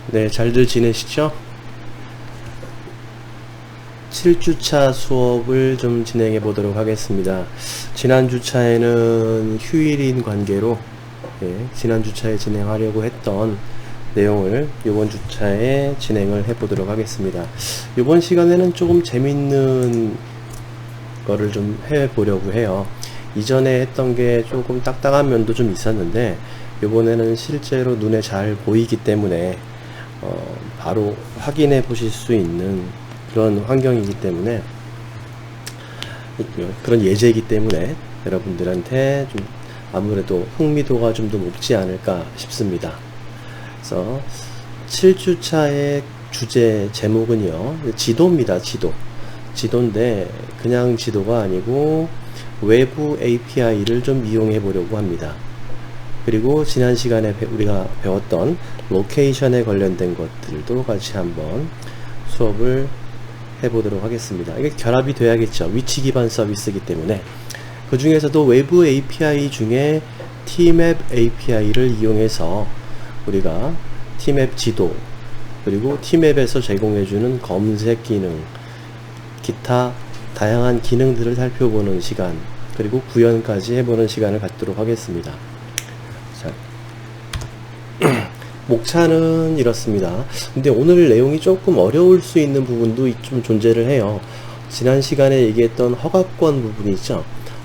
네, 잘들 지내시죠? 7주차 수업을 좀 진행해 보도록 하겠습니다. 지난 주차에는 휴일인 관계로 지난 주차에 진행하려고 했던 내용을 이번 주차에 진행을 해 보도록 하겠습니다. 이번 시간에는 조금 재밌는 거를 좀 해 보려고 해요. 이전에 했던 게 조금 딱딱한 면도 좀 있었는데 이번에는 실제로 눈에 잘 보이기 때문에 바로 확인해 보실 수 있는 그런 환경이기 때문에, 그런 예제이기 때문에 여러분들한테 좀 아무래도 흥미도가 좀 더 높지 않을까 싶습니다. 그래서 7주차의 주제 제목은요, 지도입니다. 지도인데 그냥 지도가 아니고 외부 API를 좀 이용해 보려고 합니다. 그리고 지난 시간에 우리가 배웠던 로케이션에 관련된 것들도 같이 한번 수업을 해보도록 하겠습니다. 이게 결합이 돼야겠죠. 위치 기반 서비스이기 때문에. 그 중에서도 외부 API 중에 Tmap API를 이용해서 우리가 Tmap 지도, 그리고 Tmap에서 제공해주는 검색 기능, 기타 다양한 기능들을 살펴보는 시간, 그리고 구현까지 해보는 시간을 갖도록 하겠습니다. 자, 목차는 이렇습니다. 근데 오늘 내용이 조금 어려울 수 있는 부분도 좀 존재를 해요. 지난 시간에 얘기했던 허가권 부분이 있죠.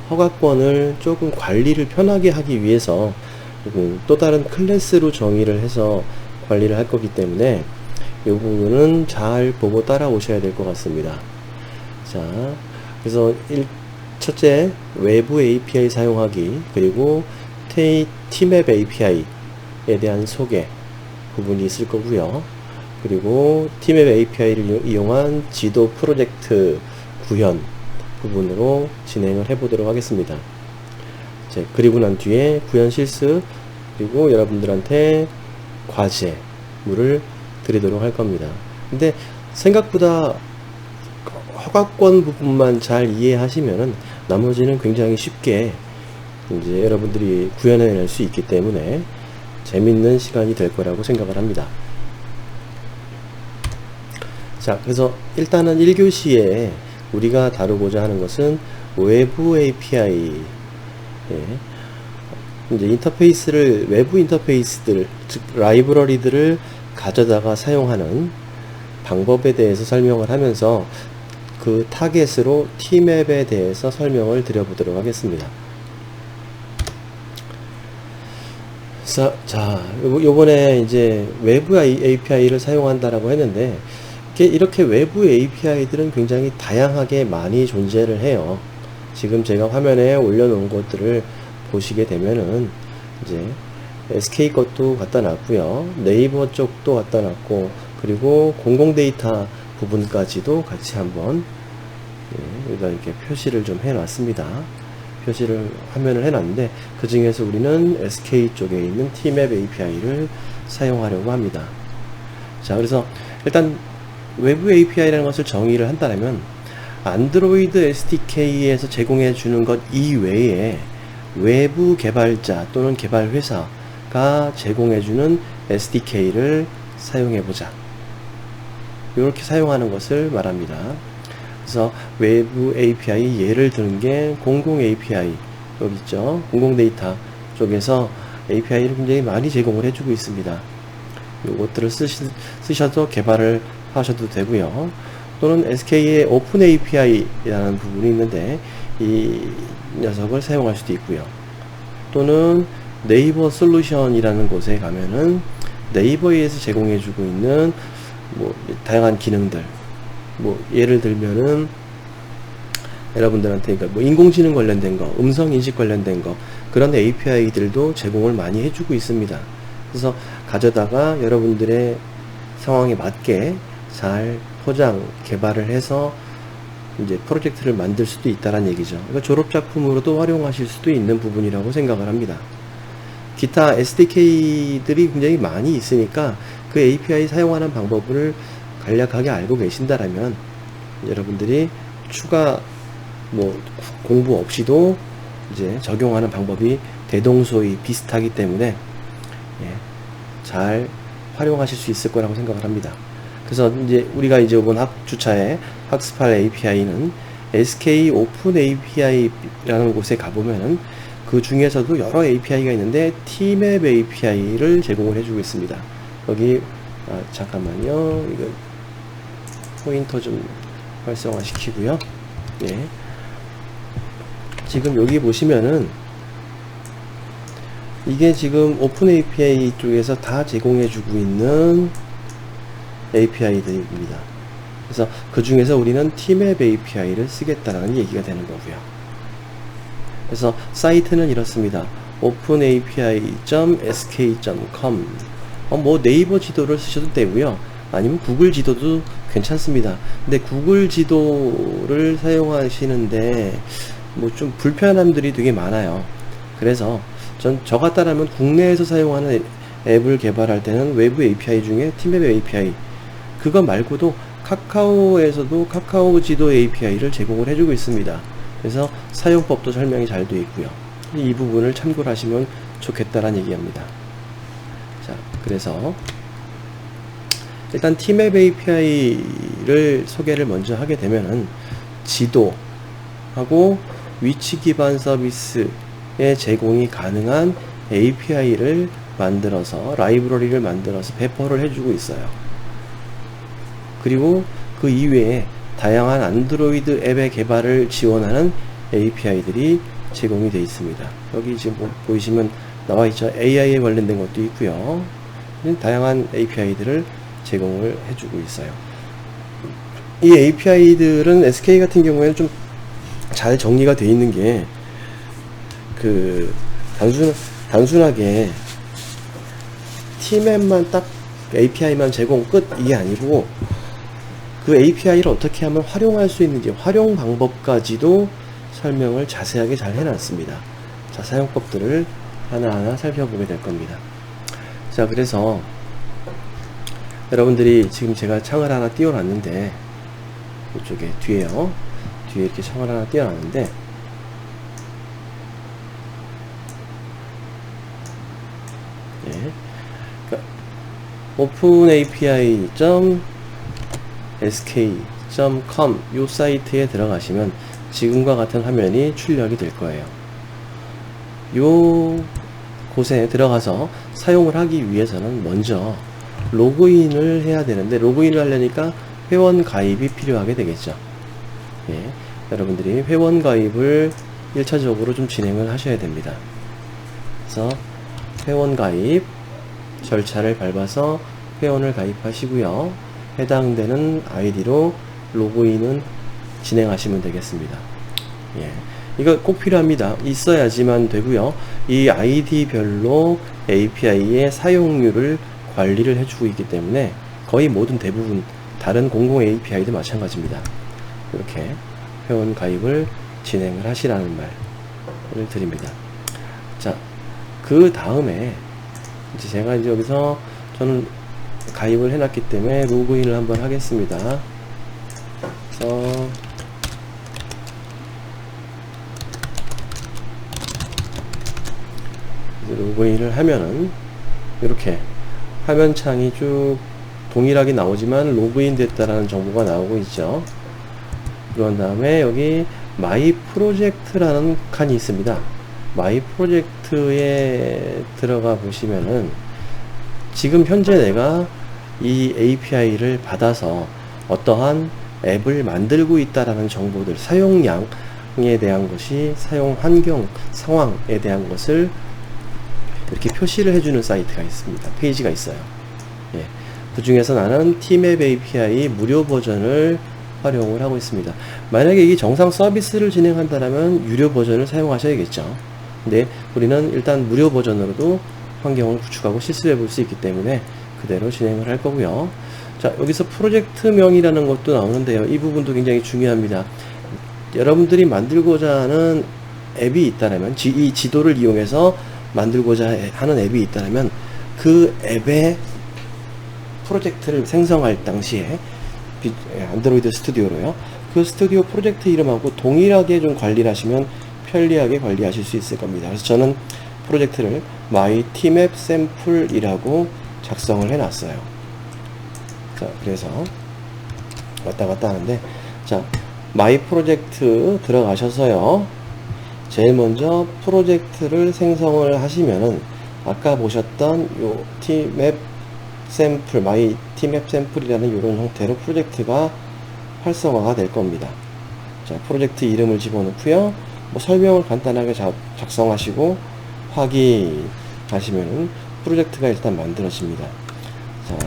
허가권을 조금 관리를 편하게 하기 위해서 또 다른 클래스로 정의를 해서 관리를 할 거기 때문에 이 부분은 잘 보고 따라오셔야 될 것 같습니다. 자, 그래서 첫째, 외부 API 사용하기, 그리고 Tmap API에 대한 소개 부분이 있을 거고요. 그리고 Tmap API를 이용한 지도 프로젝트 구현 부분으로 진행을 해보도록 하겠습니다. 자, 그리고 난 뒤에 구현 실습, 그리고 여러분들한테 과제물을 드리도록 할 겁니다. 근데 생각보다 허가권 부분만 잘 이해하시면은 나머지는 굉장히 쉽게 이제 여러분들이 구현해낼 수 있기 때문에 재밌는 시간이 될 거라고 생각을 합니다. 자, 그래서 일단은 1교시에 우리가 다루고자 하는 것은 외부 API, 이제 인터페이스를, 외부 인터페이스들, 즉 라이브러리들을 가져다가 사용하는 방법에 대해서 설명을 하면서 그 타겟으로 Tmap에 대해서 설명을 드려보도록 하겠습니다. 자, 요번에 이제 외부 API를 사용한다라고 했는데, 이렇게 외부 API들은 굉장히 다양하게 많이 존재를 해요. 지금 제가 화면에 올려놓은 것들을 보시게 되면은, 이제 SK 것도 갖다 놨고요, 네이버 쪽도 갖다 놨고, 그리고 공공 데이터 부분까지도 같이 한번 여기다 이렇게 표시를 좀 해놨습니다. 표시를 화면을 해놨는데, 그 중에서 우리는 SK 쪽에 있는 Tmap API를 사용하려고 합니다. 자, 그래서 일단 외부 API라는 것을 정의를 한다면, 안드로이드 SDK에서 제공해 주는 것 이외에 외부 개발자 또는 개발 회사가 제공해 주는 SDK를 사용해 보자, 이렇게 사용하는 것을 말합니다. 그래서 외부 API 예를 드는 게 공공 API, 여기 있죠. 공공 데이터 쪽에서 API를 굉장히 많이 제공을 해주고 있습니다. 요것들을 쓰셔서 개발을 하셔도 되고요. 또는 SK의 오픈 API라는 부분이 있는데 이 녀석을 사용할 수도 있고요. 또는 네이버 솔루션이라는 곳에 가면은 네이버에서 제공해주고 있는 다양한 기능들, 예를 들면은 여러분들한테 인공지능 관련된 거, 음성인식 관련된 거, 그런 API들도 제공을 많이 해주고 있습니다. 그래서 가져다가 여러분들의 상황에 맞게 잘 포장, 개발을 해서 이제 프로젝트를 만들 수도 있다는 얘기죠. 그러니까 졸업작품으로도 활용하실 수도 있는 부분이라고 생각을 합니다. 기타 SDK들이 굉장히 많이 있으니까 그 API 사용하는 방법을 간략하게 알고 계신다라면 여러분들이 추가 공부 없이도 이제 적용하는 방법이 대동소이 비슷하기 때문에 잘 활용하실 수 있을 거라고 생각을 합니다. 그래서 이제 우리가 이제 이번 주차에 학습할 API는 SK 오픈 API라는 곳에 가보면은 그 중에서도 여러 API가 있는데 Tmap API를 제공을 해주고 있습니다. 여기 잠깐만요. 이거 포인터 좀 활성화 시키고요. 예. 지금 여기 보시면은 이게 지금 오픈 API 쪽에서 다 제공해주고 있는 API들입니다. 그래서 그 중에서 우리는 Tmap API를 쓰겠다라는 얘기가 되는 거고요. 그래서 사이트는 이렇습니다. openapi.sk.com 뭐 네이버 지도를 쓰셔도 되고요. 아니면 구글 지도도 괜찮습니다. 근데 구글 지도를 사용하시는데 뭐 좀 불편함들이 되게 많아요. 그래서 저 같다라면 국내에서 사용하는 앱을 개발할 때는 외부 API 중에 Tmap API 그거 말고도 카카오에서도 카카오 지도 API를 제공을 해주고 있습니다. 그래서 사용법도 설명이 잘 되어 있고요. 이 부분을 참고를 하시면 좋겠다라는 얘기합니다. 자, 그래서 일단 Tmap API를 소개를 먼저 하게 되면은 지도하고 위치 기반 서비스에 제공이 가능한 API를 만들어서 라이브러리를 만들어서 배포를 해주고 있어요. 그리고 그 이외에 다양한 안드로이드 앱의 개발을 지원하는 API들이 제공이 되어 있습니다. 여기 지금 보이시면 나와 있죠. AI에 관련된 것도 있고요. 다양한 API들을 제공을 해주고 있어요. 이 API들은 SK 같은 경우에는 좀 잘 정리가 되어 있는 게 단순하게 Tmap만 딱 API만 제공 끝 이게 아니고 그 API를 어떻게 하면 활용할 수 있는지 활용 방법까지도 설명을 자세하게 잘 해놨습니다. 자, 사용법들을 하나하나 살펴보게 될 겁니다. 자, 그래서 여러분들이 지금 제가 창을 하나 띄워놨는데 이쪽에 뒤에 이렇게 창을 하나 띄워놨는데 예. 그러니까 openapi.sk.com 이 사이트에 들어가시면 지금과 같은 화면이 출력이 될 거예요. 요 곳에 들어가서 사용을 하기 위해서는 먼저 로그인을 해야 되는데 로그인을 하려니까 회원 가입이 필요하게 되겠죠. 예, 여러분들이 회원 가입을 1차적으로 좀 진행을 하셔야 됩니다. 그래서 회원 가입 절차를 밟아서 회원을 가입하시고요. 해당되는 아이디로 로그인은 진행하시면 되겠습니다. 예, 이거 꼭 필요합니다. 있어야지만 되고요. 이 아이디별로 API의 사용률을 관리를 해주고 있기 때문에 거의 모든 대부분 다른 공공 API도 마찬가지입니다. 이렇게 회원 가입을 진행을 하시라는 말을 드립니다. 자, 그 다음에 이제 제가 이제 여기서 저는 가입을 해놨기 때문에 로그인을 한번 하겠습니다. 그래서 로그인을 하면은 이렇게 화면창이 쭉 동일하게 나오지만 로그인 됐다라는 정보가 나오고 있죠. 그런 다음에 여기 마이 프로젝트라는 칸이 있습니다. 마이 프로젝트에 들어가 보시면은 지금 현재 내가 이 API를 받아서 어떠한 앱을 만들고 있다라는 정보들, 사용량에 대한 것이, 사용 환경, 상황에 대한 것을 이렇게 표시를 해주는 사이트가 있습니다. 페이지가 있어요. 예. 그 중에서 나는 Tmap API 무료 버전을 활용을 하고 있습니다. 만약에 이 정상 서비스를 진행한다면 유료 버전을 사용하셔야겠죠. 근데 우리는 일단 무료 버전으로도 환경을 구축하고 실습해 볼 수 있기 때문에 그대로 진행을 할 거고요. 자, 여기서 프로젝트명이라는 것도 나오는데요. 이 부분도 굉장히 중요합니다. 여러분들이 만들고자 하는 앱이 있다면, 이 지도를 이용해서 만들고자 하는 앱이 있다면 그 앱의 프로젝트를 생성할 당시에 안드로이드 스튜디오로요. 그 스튜디오 프로젝트 이름하고 동일하게 좀 관리를 하시면 편리하게 관리하실 수 있을 겁니다. 그래서 저는 프로젝트를 My Tmap Sample이라고 작성을 해놨어요. 자, 그래서 왔다 갔다 하는데, 자, 마이 프로젝트 들어가셔서요. 제일 먼저 프로젝트를 생성을 하시면은 아까 보셨던 요 tmap 샘플, 마이 tmap 샘플이라는 이런 형태로 프로젝트가 활성화가 될 겁니다. 자, 프로젝트 이름을 집어넣고요. 뭐 설명을 간단하게 작성하시고 확인하시면은 프로젝트가 일단 만들어집니다. 자,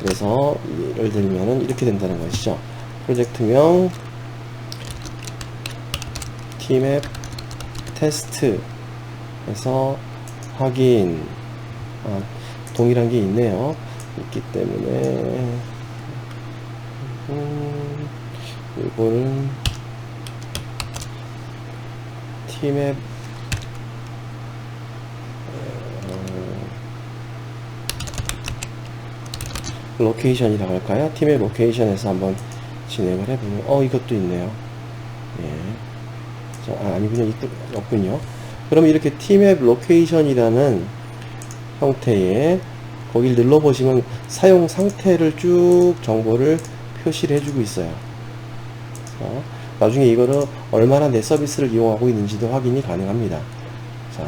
그래서 예를 들면은 이렇게 된다는 것이죠. 프로젝트명 tmap 테스트 해서 확인. 동일한 게 있네요. 있기 때문에 이거는 tmap 로케이션이라고 할까요? tmap 로케이션에서 한번 진행을 해보면 이것도 있네요. 예. 자, 아니군요. 없군요. 그럼 이렇게 tmap 로케이션이라는 형태의 거기를 눌러보시면 사용 상태를 쭉 정보를 표시를 해주고 있어요. 자, 나중에 이거를 얼마나 내 서비스를 이용하고 있는지도 확인이 가능합니다. 자,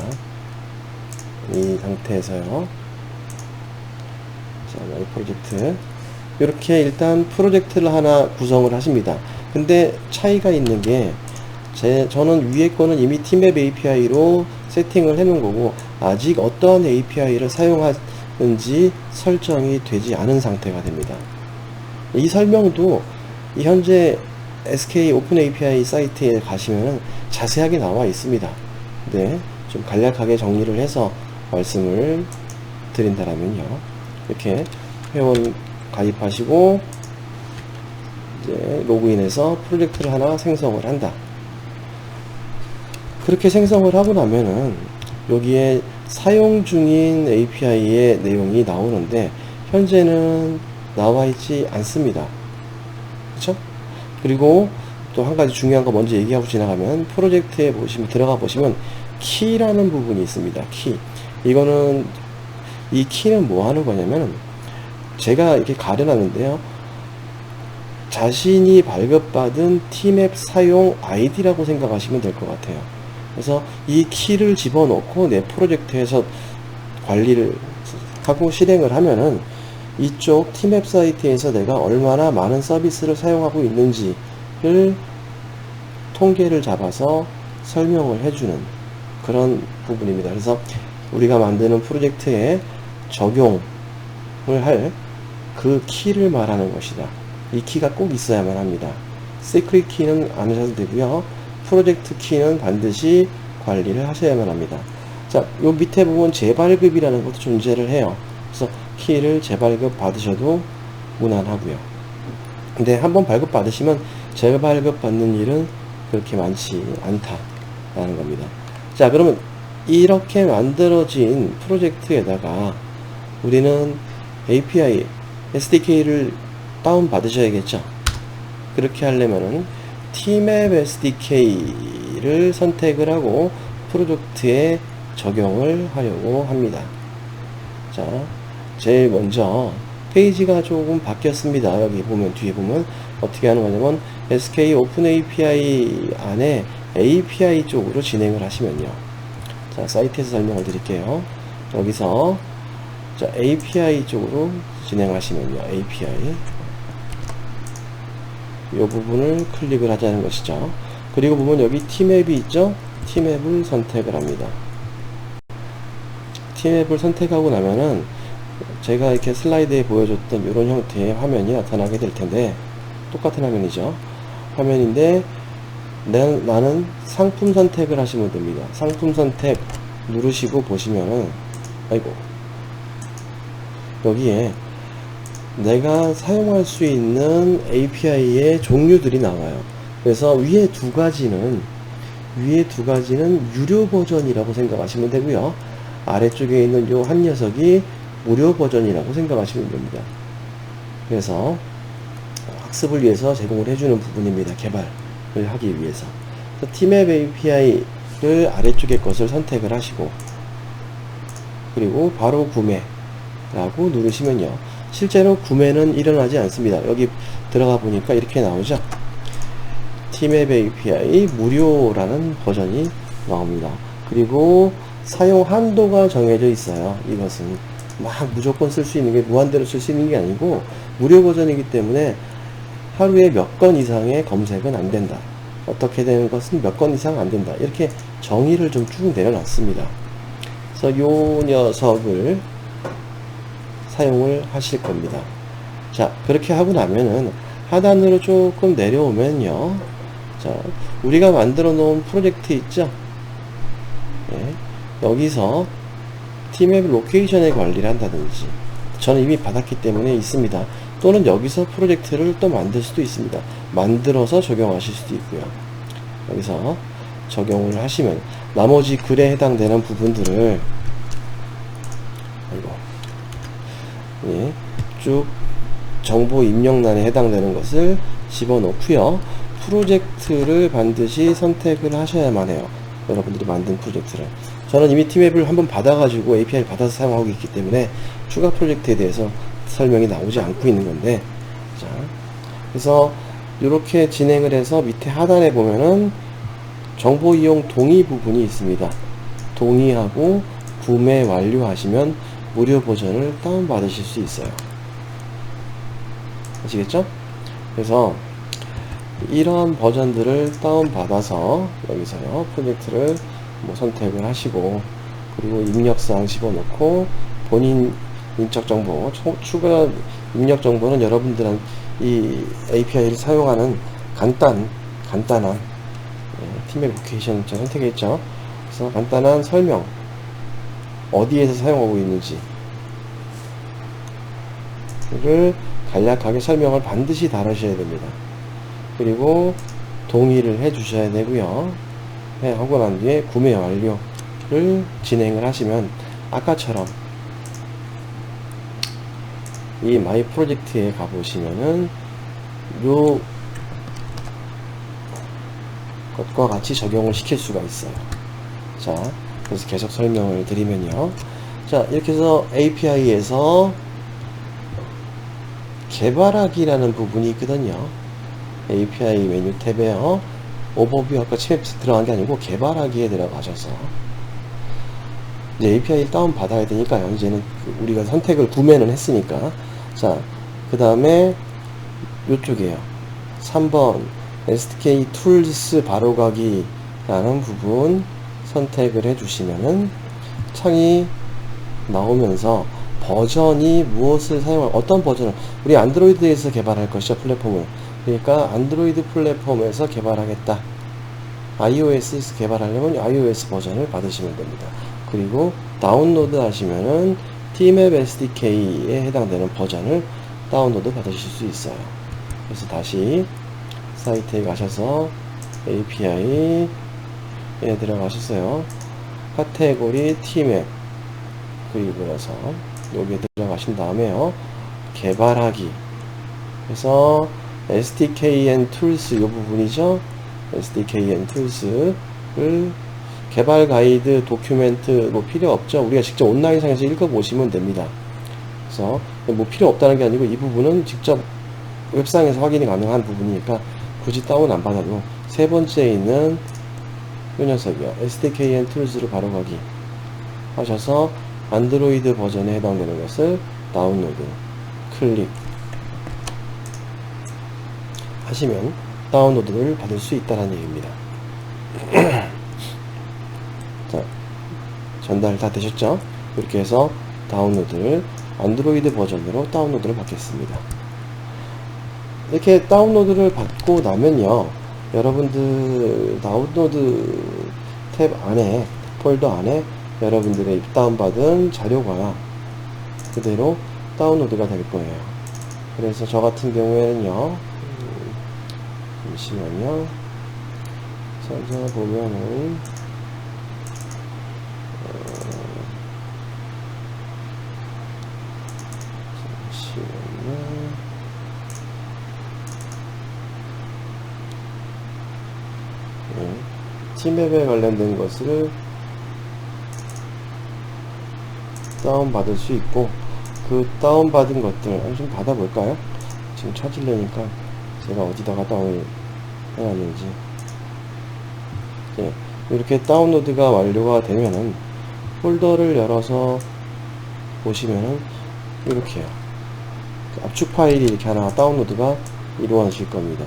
이 상태에서요. 자, 이 프로젝트. 이렇게 일단 프로젝트를 하나 구성을 하십니다. 근데 차이가 있는 게, 저는 위에 거는 이미 tmap API로 세팅을 해 놓은 거고, 아직 어떠한 API를 사용하는지 설정이 되지 않은 상태가 됩니다. 이 설명도 이 현재 SK 오픈 API 사이트에 가시면 자세하게 나와 있습니다. 네, 좀 간략하게 정리를 해서 말씀을 드린다라면요. 이렇게 회원 가입하시고 이제 로그인해서 프로젝트를 하나 생성을 한다. 그렇게 생성을 하고 나면은 여기에 사용 중인 API의 내용이 나오는데 현재는 나와 있지 않습니다. 그쵸? 그리고 또 한 가지 중요한 거 먼저 얘기하고 지나가면 프로젝트에 들어가 보시면 키라는 부분이 있습니다. 키. 이거는 이 키는 뭐 하는 거냐면 제가 이렇게 가려놨는데요. 자신이 발급받은 tmap 사용 아이디라고 생각하시면 될 것 같아요. 그래서 이 키를 집어넣고 내 프로젝트에서 관리를 하고 실행을 하면은 이쪽 tmap 사이트에서 내가 얼마나 많은 서비스를 사용하고 있는지를 통계를 잡아서 설명을 해주는 그런 부분입니다. 그래서 우리가 만드는 프로젝트에 적용을 할 그 키를 말하는 것이다. 이 키가 꼭 있어야만 합니다. 시크릿 키는 안 하셔도 되고요. 프로젝트 키는 반드시 관리를 하셔야만 합니다. 자, 요 밑에 보면 재발급이라는 것도 존재를 해요. 그래서 키를 재발급 받으셔도 무난하고요. 근데 한번 발급 받으시면 재발급 받는 일은 그렇게 많지 않다라는 겁니다. 자, 그러면 이렇게 만들어진 프로젝트에다가 우리는 API, SDK를 다운 받으셔야겠죠. 그렇게 하려면은 tmap SDK를 선택을 하고 프로젝트에 적용을 하려고 합니다. 자, 제일 먼저 페이지가 조금 바뀌었습니다. 여기 보면, 뒤에 보면 어떻게 하는 거냐면 SK 오픈 API 안에 API 쪽으로 진행을 하시면요. 자, 사이트에서 설명을 드릴게요. 여기서 자, API 쪽으로 진행하시면요. API 이 부분을 클릭을 하자는 것이죠. 그리고 보면 여기 tmap이 있죠. tmap을 선택을 합니다. tmap을 선택하고 나면은 제가 이렇게 슬라이드에 보여줬던 이런 형태의 화면이 나타나게 될 텐데, 똑같은 화면이죠. 화면인데 나는 상품 선택을 하시면 됩니다. 상품 선택 누르시고 보시면은, 아이고, 여기에 내가 사용할 수 있는 API의 종류들이 나와요. 그래서 위에 두 가지는 유료 버전이라고 생각하시면 되고요. 아래쪽에 있는 요 한 녀석이 무료 버전이라고 생각하시면 됩니다. 그래서 학습을 위해서 제공을 해주는 부분입니다. 개발을 하기 위해서. tmap API를 아래쪽에 것을 선택을 하시고, 그리고 바로 구매 라고 누르시면요, 실제로 구매는 일어나지 않습니다. 여기 들어가 보니까 이렇게 나오죠. Tmap API 무료라는 버전이 나옵니다. 그리고 사용 한도가 정해져 있어요. 이것은 막 무조건 쓸 수 있는 게, 무한대로 쓸 수 있는 게 아니고 무료 버전이기 때문에 하루에 몇 건 이상의 검색은 안 된다. 어떻게 되는 것은 몇 건 이상 안 된다. 이렇게 정의를 좀 쭉 내려놨습니다. 그래서 요 녀석을 사용을 하실 겁니다. 자, 그렇게 하고 나면은 하단으로 조금 내려오면요, 자, 우리가 만들어 놓은 프로젝트 있죠? 예, 여기서 Tmap 로케이션의 관리를 한다든지, 저는 이미 받았기 때문에 있습니다. 또는 여기서 프로젝트를 또 만들 수도 있습니다. 만들어서 적용하실 수도 있고요. 여기서 적용을 하시면 나머지 글에 해당되는 부분들을, 아이고, 예, 쭉 정보 입력란에 해당되는 것을 집어넣고요. 프로젝트를 반드시 선택을 하셔야만 해요. 여러분들이 만든 프로젝트를. 저는 이미 Tmap을 한번 받아가지고 API를 받아서 사용하고 있기 때문에 추가 프로젝트에 대해서 설명이 나오지 않고 있는 건데, 자, 그래서 이렇게 진행을 해서 밑에 하단에 보면은 정보 이용 동의 부분이 있습니다. 동의하고 구매 완료하시면 무료 버전을 다운받으실 수 있어요. 아시겠죠? 그래서 이러한 버전들을 다운받아서 여기서요, 프로젝트를 뭐 선택을 하시고, 그리고 입력사항 집어넣고, 본인 인적 정보, 추가 입력 정보는 여러분들은 이 API를 사용하는 간단한 Tmap 로케이션 선택했죠. 그래서 간단한 설명, 어디에서 사용하고 있는지를 간략하게 설명을 반드시 달으셔야 됩니다. 그리고 동의를 해 주셔야 되고요. 하고 난 뒤에 구매 완료를 진행을 하시면 아까처럼 이 마이 프로젝트에 가보시면은 요 것과 같이 적용을 시킬 수가 있어요. 자, 그래서 계속 설명을 드리면요, 자, 이렇게 해서 API에서 개발하기라는 부분이 있거든요. API 메뉴 탭에요, 오버뷰, 아까 칩 들어간 게 아니고 개발하기에 들어가셔서 이제 API 다운 받아야 되니까요. 이제는 우리가 선택을 구매는 했으니까, 자, 그 다음에 요쪽에요, 3번 SDK 툴스 바로가기 라는 부분 선택을 해 주시면은 창이 나오면서 버전이 무엇을 사용할, 어떤 버전을, 우리 안드로이드에서 개발할 것이죠, 플랫폼을. 그러니까 안드로이드 플랫폼에서 개발하겠다, iOS에서 개발하려면 iOS 버전을 받으시면 됩니다. 그리고 다운로드 하시면은 Tmap SDK에 해당되는 버전을 다운로드 받으실 수 있어요. 그래서 다시 사이트에 가셔서 API에 들어가셨어요. 카테고리 Tmap, 그리고 나서 여기에 들어가신 다음에요, 개발하기, 그래서 SDK and Tools 이 부분이죠. SDK and Tools를 개발 가이드, 도큐멘트 뭐 필요 없죠. 우리가 직접 온라인상에서 읽어보시면 됩니다. 그래서 뭐 필요 없다는 게 아니고 이 부분은 직접 웹상에서 확인이 가능한 부분이니까 굳이 다운 안 받아도, 세 번째에 있는 이 녀석이요, SDK and Tools를 바로 가기 하셔서 안드로이드 버전에 해당되는 것을 다운로드 클릭 하시면 다운로드를 받을 수 있다는 얘기입니다. 자, 전달 다 되셨죠? 이렇게 해서 다운로드를, 안드로이드 버전으로 다운로드를 받겠습니다. 이렇게 다운로드를 받고 나면요, 여러분들 다운로드 탭 안에, 폴더 안에 여러분들의 다운받은 자료가 그대로 다운로드가 될 거예요. 그래서 저 같은 경우에는요, 잠시만요, 찾아보면은 잠시만요, Tmap에 관련된 것을 다운받을 수 있고, 그 다운받은 것들 좀 받아볼까요? 지금 찾으려니까 제가 어디다가 다운을 해놨는지. 네, 이렇게 다운로드가 완료가 되면은 폴더를 열어서 보시면은 이렇게요. 압축 파일이 이렇게 하나 다운로드가 이루어질 겁니다.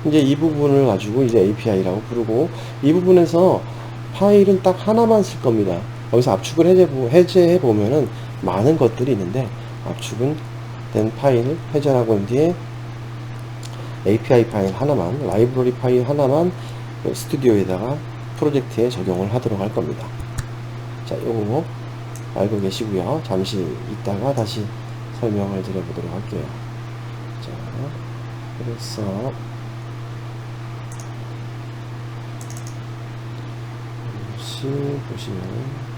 이제 이 부분을 가지고 이제 API라고 부르고, 이 부분에서 파일은 딱 하나만 쓸 겁니다. 여기서 압축을 해제해 보면은 많은 것들이 있는데, 압축은 된 파일을 해제하고 난 뒤에 API 파일 하나만, 라이브러리 파일 하나만 스튜디오에다가 프로젝트에 적용을 하도록 할 겁니다. 자, 요거 알고 계시고요. 잠시 있다가 다시 설명을 드려보도록 할게요. 자, 그래서 혹시 보시면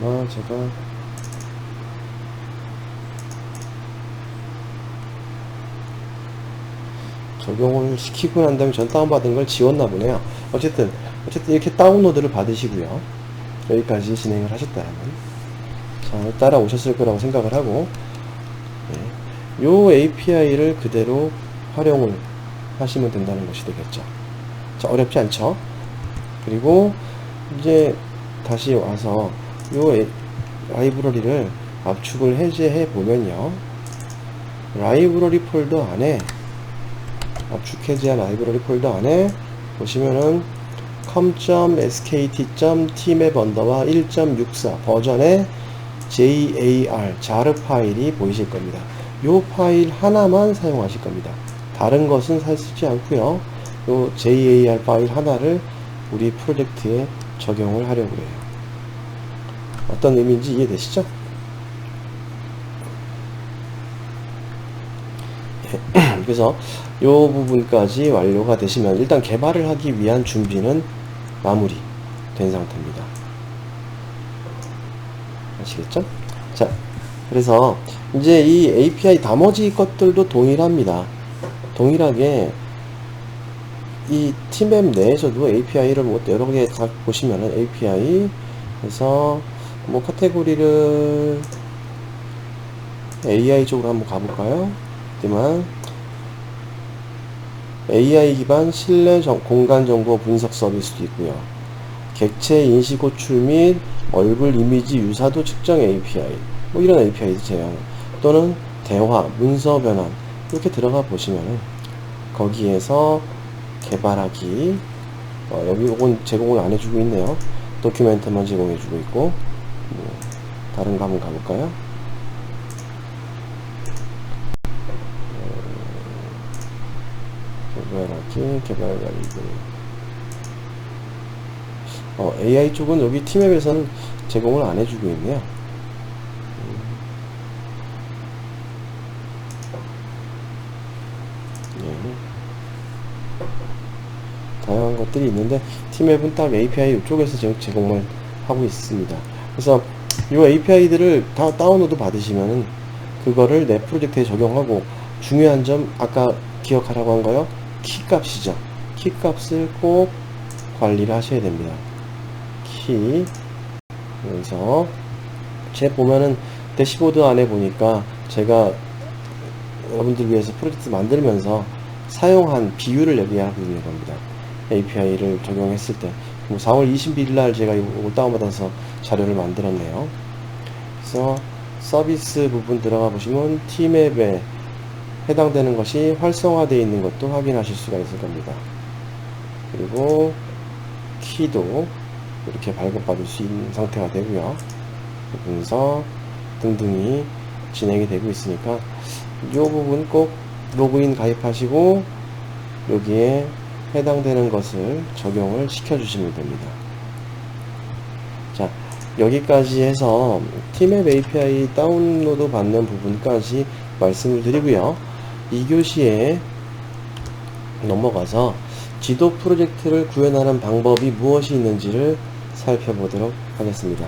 아마 제가 적용을 시키고 난 다음에 전 다운받은 걸 지웠나 보네요. 어쨌든 이렇게 다운로드를 받으시고요. 여기까지 진행을 하셨다면 잘 따라오셨을 거라고 생각을 하고, 네, 요 API를 그대로 활용을 하시면 된다는 것이 되겠죠. 자, 어렵지 않죠? 그리고 이제 다시 와서 요 라이브러리를 압축을 해제해 보면요, 라이브러리 폴더 안에, 압축 해제한 라이브러리 폴더 안에 보시면은 com.skt.tmap_1.64 버전의 jar 파일이 보이실 겁니다. 요 파일 하나만 사용하실 겁니다. 다른 것은 쓰지 않고요. 요 jar 파일 하나를 우리 프로젝트에 적용을 하려고 해요. 어떤 의미인지 이해되시죠? 그래서 요 부분까지 완료가 되시면 일단 개발을 하기 위한 준비는 마무리 된 상태입니다. 아시겠죠? 자, 그래서 이제 이 API 나머지 것들도 동일합니다. 동일하게 이 팀앱 내에서도 API를 뭐 여러 개 다 보시면은 API 그래서 뭐 카테고리를 AI 쪽으로 한번 가볼까요? 하지만 AI 기반 실내 공간 정보 분석 서비스도 있고요. 객체 인식 호출 및 얼굴 이미지 유사도 측정 API, 뭐 이런 API도 제공, 또는 대화, 문서 변환, 이렇게 들어가 보시면은 거기에서 개발하기, 여기 요건 제공을 안 해주고 있네요. 도큐멘트만 제공해주고 있고, 뭐 다른 거 한번 가볼까요? 개발 가이드. AI 쪽은 여기 팀앱에서는 제공을 안 해주고 있네요. 네. 다양한 것들이 있는데 팀앱은 딱 API 이쪽에서 제공을 하고 있습니다. 그래서 이 API들을 다 다운로드 받으시면은 그거를 내 프로젝트에 적용하고, 중요한 점 아까 기억하라고 한 거요, 키값이죠. 키값을 꼭 관리를 하셔야 됩니다. 키. 그래서 제 보면은 대시보드 안에 보니까 제가 여러분들 위해서 프로젝트 만들면서 사용한 비율을 얘기하고 있는 겁니다. API를 적용했을 때 4월 20일 날 제가 이거 다운받아서 자료를 만들었네요. 그래서 서비스 부분 들어가 보시면 팀앱에 해당되는 것이 활성화되어 있는 것도 확인하실 수가 있을 겁니다. 그리고 키도 이렇게 발급받을 수 있는 상태가 되고요. 분석 등등이 진행이 되고 있으니까 이 부분 꼭 로그인 가입하시고 여기에 해당되는 것을 적용을 시켜주시면 됩니다. 자, 여기까지 해서 팀앱 API 다운로드 받는 부분까지 말씀을 드리고요. 2교시에 넘어가서 지도 프로젝트를 구현하는 방법이 무엇이 있는지를 살펴보도록 하겠습니다.